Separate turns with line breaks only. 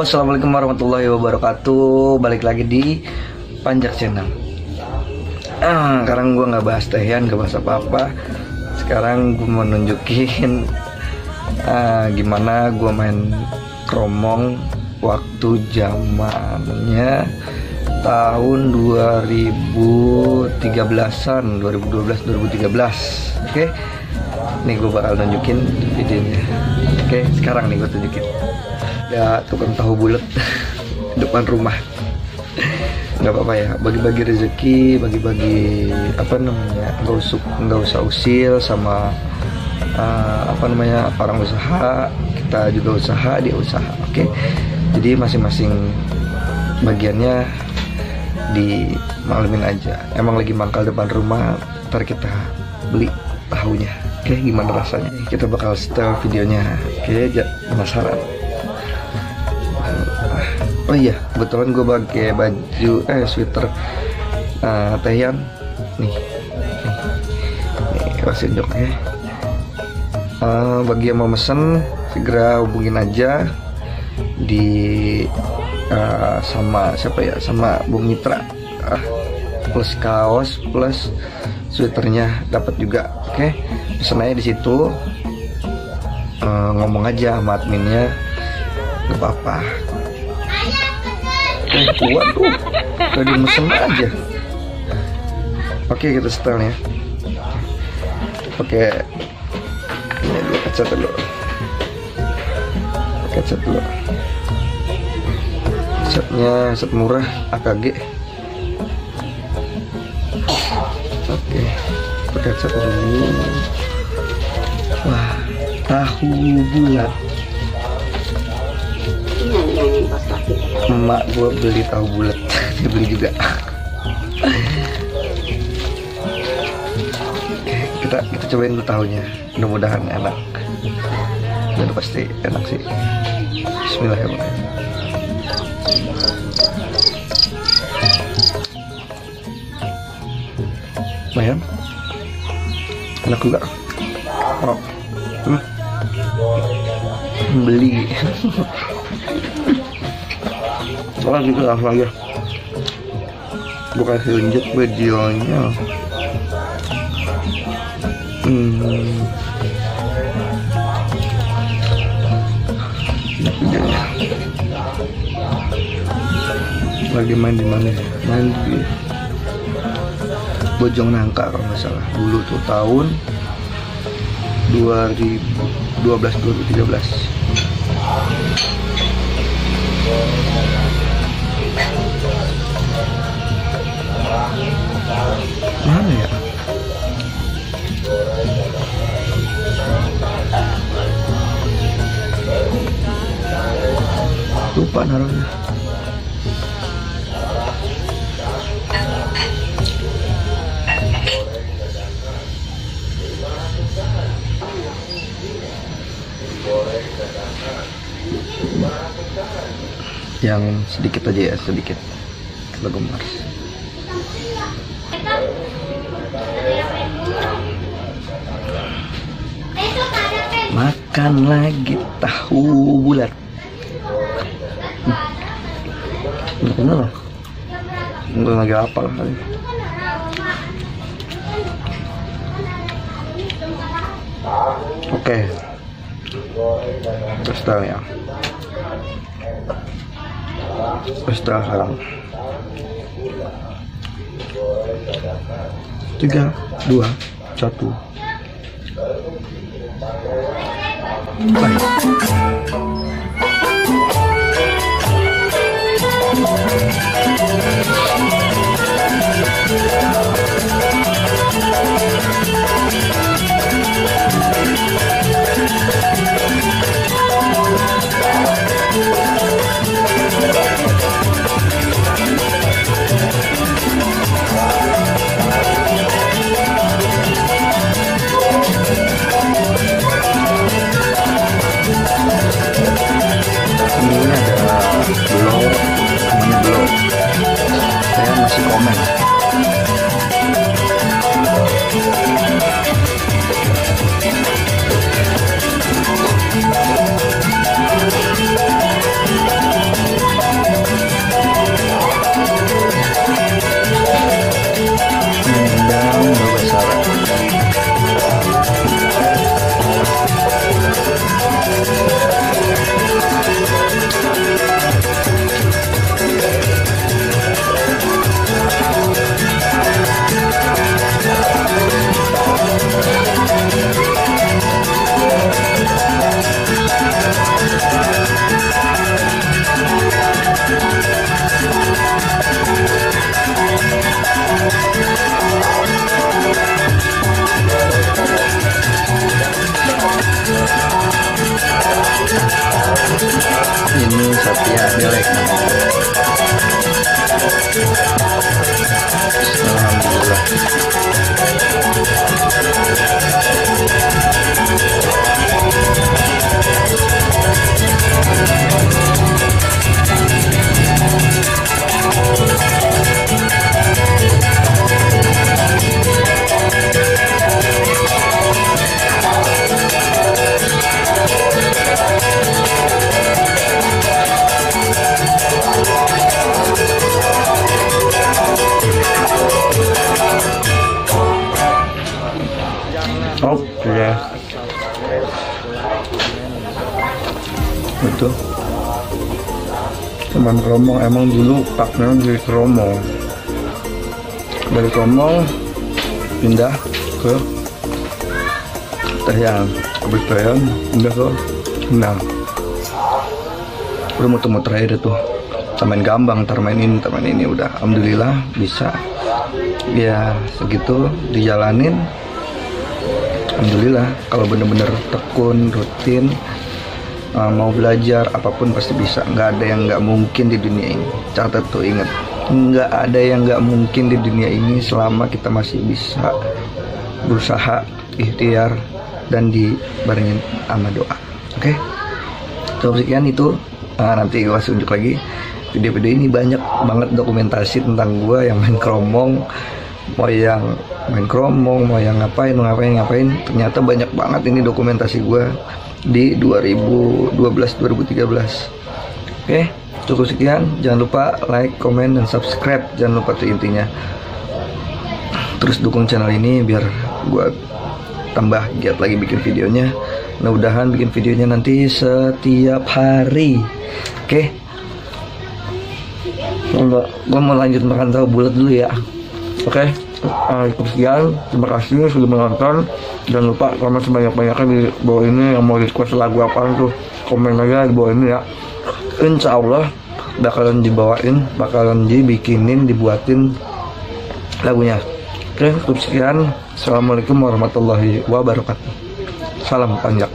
Halo, assalamualaikum warahmatullahi wabarakatuh. Balik lagi di Panjak Channel. Sekarang gue nggak bahas tehian, nggak bahas apa-apa. Sekarang gue mau nunjukin gimana gue main kromong waktu zamannya tahun 2013-an, 2012-2013. Oke. Nih gue bakal nunjukin videonya. Oke, sekarang nih gue tunjukin. Ya, tukang tahu bulat depan rumah. Nggak apa-apa ya, bagi-bagi rezeki, bagi-bagi apa namanya, nggak usah usil sama apa namanya, orang usaha. Kita juga usaha, dia usaha. Oke, jadi masing-masing bagiannya dimaklumin aja. Emang lagi mangkal depan rumah, ntar kita beli tahunya. Oke, gimana rasanya? Kita bakal setel videonya. Oke, penasaran. Oh iya, kebetulan gue pakai baju sweater tehian nih kasih joknya. Bagi yang mau mesen segera hubungin aja di sama siapa ya, sama Bung Mitra, plus kaos plus sweaternya dapat juga. Oke, pesen aja di situ, ngomong aja sama adminnya, gak apa-apa. Waduh, tadi mesen aja. Oke, kita setelnya. Pakai ini dulu, kaca dulu. Kaca dulu. Setnya set murah AKG. Oke, pakai kaca dulu. Wah, tahu bulat. Emak gue beli tahu bulat, dia beli juga. Oke, kita cobain dulu tahunya, mudah-mudahan enak. Dan pasti enak sih. Bismillahirrahmanirrahim. Lumayan, enak juga. Oh, beli. Soalnya gitu langsung aja gue kasih lanjut videonya. Lagi main di mana ya? Main di Bojong Nangka kalau nggak salah. Dulu tuh tahun 2012-2013. Mana ya? Lupa naruhnya. Yang sedikit aja ya, sedikit. Kita gemar. Makan lagi tahu bulat. Bener lah. Enggak lagi apa lah kali. Oke. Terus ya. Setelah sekarang 3, 2, 1. Bye. Ya, jelek. Alhamdulillah. Oke. Betul. Teman Kromong emang dulu partner di Kromong. Dari Kromong pindah ke Tehyang, kebetulan pindah ke Endang. Udah muter-muter aja tuh. Main gambang, main ini udah. Alhamdulillah bisa. Ya segitu dijalanin. Alhamdulillah kalau bener-bener tekun, rutin, mau belajar apapun pasti bisa. Nggak ada yang nggak mungkin di dunia ini. Catat tuh, ingat, nggak ada yang nggak mungkin di dunia ini selama kita masih bisa berusaha, ikhtiar, dan dibarengin sama doa. Oke? Cukup sekian itu. Nanti gue kasih unjuk lagi video-video ini, banyak banget dokumentasi tentang gue yang main Kromong, mau yang main Kromong, mau yang ngapain. Ternyata banyak banget ini dokumentasi gue di 2012-2013. Oke, cukup sekian. Jangan lupa like, komen, dan subscribe. Jangan lupa tuh intinya. Terus dukung channel ini biar gue tambah giat lagi bikin videonya. Mudah-mudahan bikin videonya nanti setiap hari. Oke, gue mau lanjut makan tahu bulat dulu ya. Oke, cukup sekian. Terima kasih sudah menonton. Jangan lupa komen sebanyak-banyaknya di bawah ini. Yang mau request lagu apaan tuh komen aja di bawah ini ya. Insya Allah bakalan dibawain, bakalan dibikinin, dibuatin lagunya. Oke, cukup sekian. Assalamualaikum warahmatullahi wabarakatuh. Salam panjang.